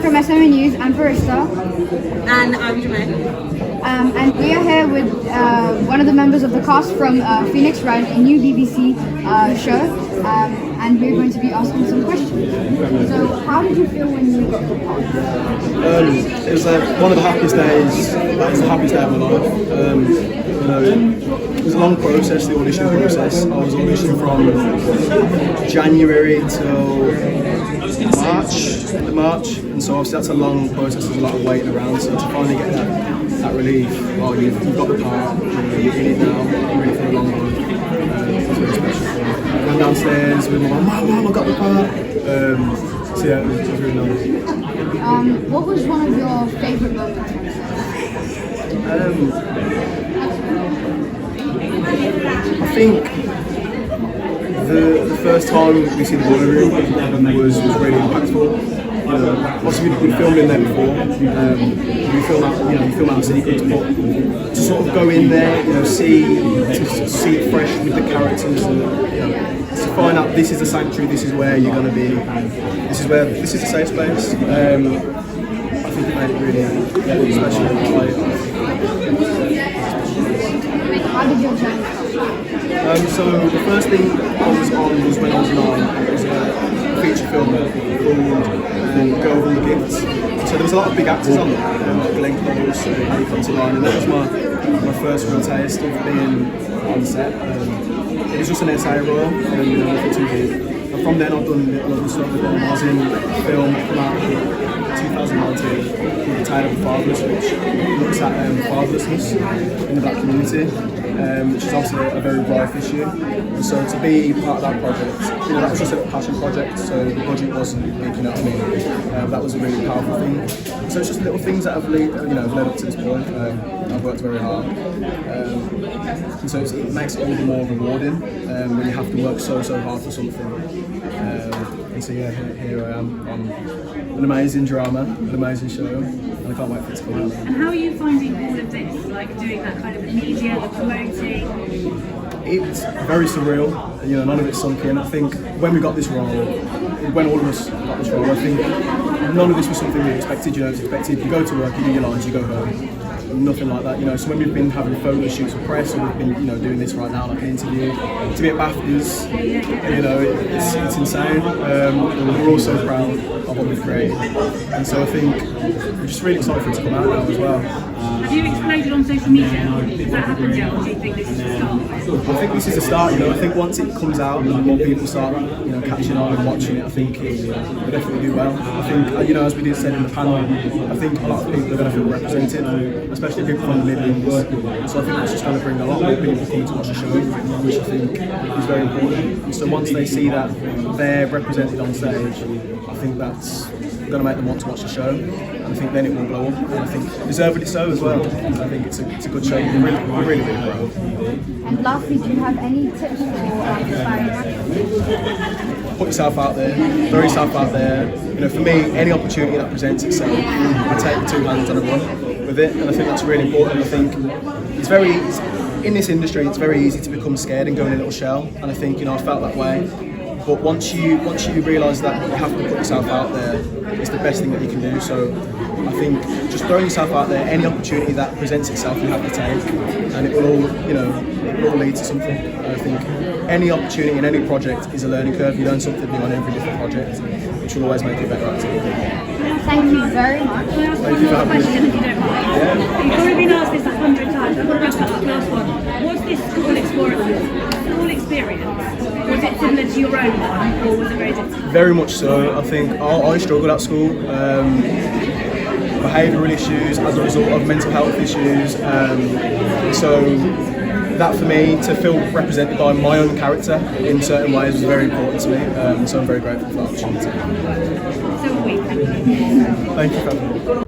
from SMA News. I'm Farishta. And I'm Jamai. And we are here with one of the members of the cast from Phoenix Red, a new BBC show. And we're going to be asking some questions. So, how did you feel when you got the part? It was one of the happiest days. That was the happiest day of my life. It was a long process, the audition process. I was auditioning from January till March, and so obviously that's a long process. There's a lot of waiting around. So to finally get that relief, you've got the part, you're in it now, you're ready for a long run. It's very special. I ran downstairs with my mum, I got the part. So yeah, it was really nice. What was one of your favourite moments? I think the first time we see the boiler room was really impactful. Obviously we filmed in there before. We film out sequence, but to sort of go in there, see it fresh with the characters, and to find out this is the sanctuary, this is where you're going to be, this is a safe space. I think it made it really special. How did your journey start? So the first thing I was on was when I was 9. It was a feature film called Go Over the Gifts. So there was a lot of big actors on there, like Glenn Close, Harry Considine, and that was my first real taste of being on set. It was just an essay role, nothing too big. And from then I've done a lot of stuff with them. I was in a film from 2019 called The Tale of the Fatherless, which looks at fatherlessness in the black community. Which is obviously a very rife issue, and so to be part of that project, that was just a passion project, so the budget wasn't big, that was a really powerful thing. So it's just little things that have led up to this point. I've worked very hard, and so it makes it all the more rewarding when you have to work so hard for something. And so yeah, here I am on an amazing drama, an amazing show, and I can't wait for it to come out. And how are you finding all of this, like doing that kind of media, the promoting? It's very surreal, none of it's sunk in. I think when we got this role, when all of us got this role, I think none of this was something we expected. It's expected, you go to work, you do your lines, you go home. Nothing like that, So when we've been having photo shoots for press, or we've been, doing this right now, like an interview, to be at BAFTAs, it's insane. We're all so proud of what we've created, and so I think we're just really excited for it to come out now as well. Have you exploded on social media? Has that happened yet, or do you think this is the start? I think this is the start. I think once it comes out and more people start, catching on and watching it, I think we'll definitely do well. I think, as we said in the panel, I think a lot of people are going to feel represented, especially people from the Midlands. So I think that's just going to bring a lot more people coming to watch the show, which I think is very important. And so once they see that they're represented on stage, I think that's going to make them want to watch the show, and I think then it will blow up, and I think deservedly so as well. I think it's a good show. We're really proud. And lastly, do you have any tips for aspiring actors? Put yourself out there, throw yourself out there. For me, any opportunity that presents itself, I take the 2 hands and I run with it, and I think that's really important. I think in this industry, it's very easy to become scared and go in a little shell, and I think I felt that way. But once you realise that you have to put yourself out there, it's the best thing that you can do. So I think just throwing yourself out there, any opportunity that presents itself, you have to take, and it will all lead to something. And I think any opportunity in any project is a learning curve. You learn something new on every different project, which will always make you a better actor. Thank you very much. Can I ask one more question, if you don't mind? Yeah. You've already been asked this 100 times. I'm going to wrap up the last one. What's this school experience? Was it similar to your own one, or was it very different? Very much so. I think I struggled at school. Behavioural issues as a result of mental health issues. So that for me, to feel represented by my own character in certain ways was very important to me. So I'm very grateful for that opportunity. So are we. Thank you for having me.